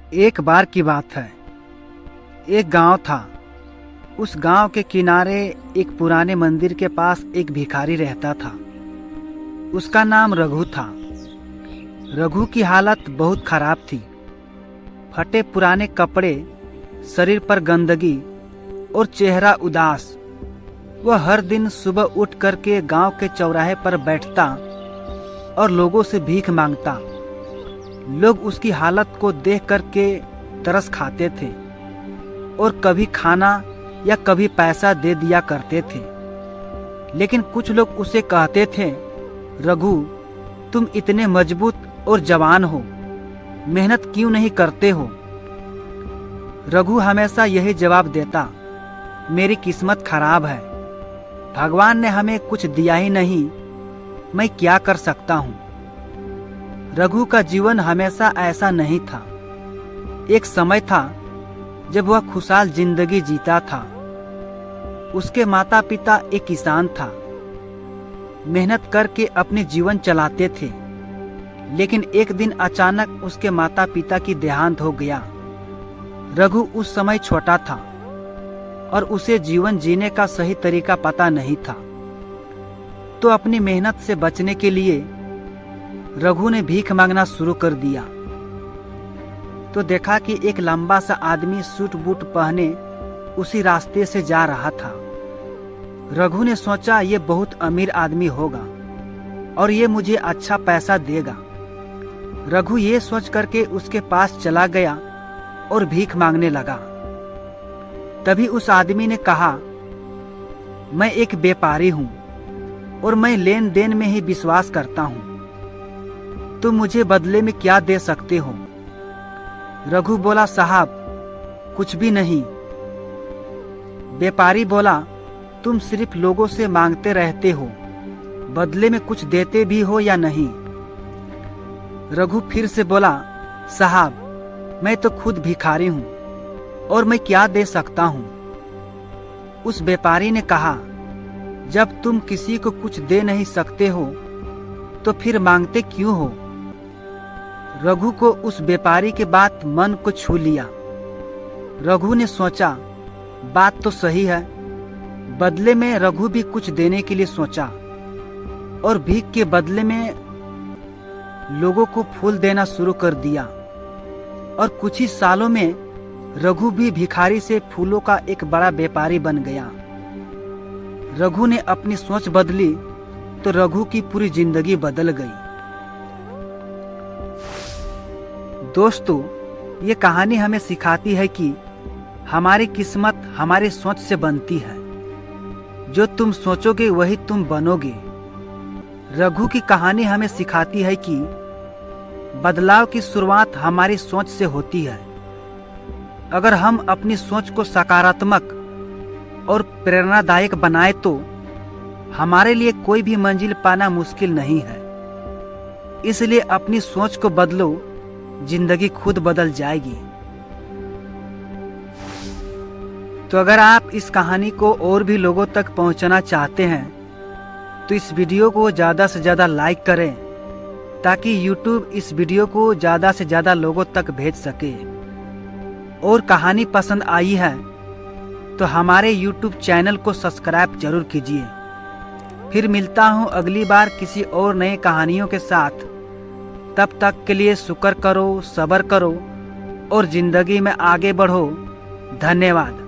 एक बार की बात है। एक गांव था। उस गांव के किनारे एक पुराने मंदिर के पास एक भिखारी रहता था। उसका नाम रघु था। रघु की हालत बहुत खराब थी। फटे पुराने कपड़े, शरीर पर गंदगी और चेहरा उदास। वह हर दिन सुबह उठ करके गांव के चौराहे पर बैठता और लोगों से भीख मांगता। लोग उसकी हालत को देख करके तरस खाते थे और कभी खाना या कभी पैसा दे दिया करते थे। लेकिन कुछ लोग उसे कहते थे, रघु, तुम इतने मजबूत और जवान हो, मेहनत क्यों नहीं करते हो? रघु हमेशा यही जवाब देता, मेरी किस्मत खराब है, भगवान ने हमें कुछ दिया ही नहीं, मैं क्या कर सकता हूँ। रघु का जीवन हमेशा ऐसा नहीं था। एक समय था जब वह खुशहाल जिंदगी जीता था। उसके माता पिता एक किसान था, मेहनत करके अपने जीवन चलाते थे। लेकिन एक दिन अचानक उसके माता पिता की देहांत हो गया। रघु उस समय छोटा था और उसे जीवन जीने का सही तरीका पता नहीं था। तो अपनी मेहनत से बचने के लिए रघु ने भीख मांगना शुरू कर दिया। तो देखा कि एक लंबा सा आदमी सूट बूट पहने उसी रास्ते से जा रहा था। रघु ने सोचा, ये बहुत अमीर आदमी होगा और ये मुझे अच्छा पैसा देगा। रघु ये सोच करके उसके पास चला गया और भीख मांगने लगा। तभी उस आदमी ने कहा, मैं एक व्यापारी हूं और मैं लेन देन में ही विश्वास करता हूं। तुम मुझे बदले में क्या दे सकते हो? रघु बोला, साहब, कुछ भी नहीं। व्यापारी बोला, तुम सिर्फ लोगों से मांगते रहते हो, बदले में कुछ देते भी हो या नहीं? रघु फिर से बोला, साहब, मैं तो खुद भिखारी हूं और मैं क्या दे सकता हूं? उस व्यापारी ने कहा, जब तुम किसी को कुछ दे नहीं सकते हो तो फिर मांगते क्यों हो? रघु को उस व्यापारी की बात मन को छू लिया। रघु ने सोचा, बात तो सही है। बदले में रघु भी कुछ देने के लिए सोचा और भीख के बदले में लोगों को फूल देना शुरू कर दिया। और कुछ ही सालों में रघु भी भिखारी से फूलों का एक बड़ा व्यापारी बन गया। रघु ने अपनी सोच बदली तो रघु की पूरी जिंदगी बदल गई। दोस्तों, ये कहानी हमें सिखाती है कि हमारी किस्मत हमारी सोच से बनती है। जो तुम सोचोगे वही तुम बनोगे। रघु की कहानी हमें सिखाती है कि बदलाव की शुरुआत हमारी सोच से होती है। अगर हम अपनी सोच को सकारात्मक और प्रेरणादायक बनाए तो हमारे लिए कोई भी मंजिल पाना मुश्किल नहीं है। इसलिए अपनी सोच को बदलो, जिंदगी खुद बदल जाएगी। तो अगर आप इस कहानी को और भी लोगों तक पहुंचाना चाहते हैं तो इस वीडियो को ज़्यादा से ज़्यादा लाइक करें ताकि YouTube इस वीडियो को ज़्यादा से ज़्यादा लोगों तक भेज सके। और कहानी पसंद आई है तो हमारे YouTube चैनल को सब्सक्राइब जरूर कीजिए। फिर मिलता हूँ अगली बार किसी और नए कहानियों के साथ। तब तक के लिए शुक्र करो, सब्र करो और जिंदगी में आगे बढ़ो। धन्यवाद।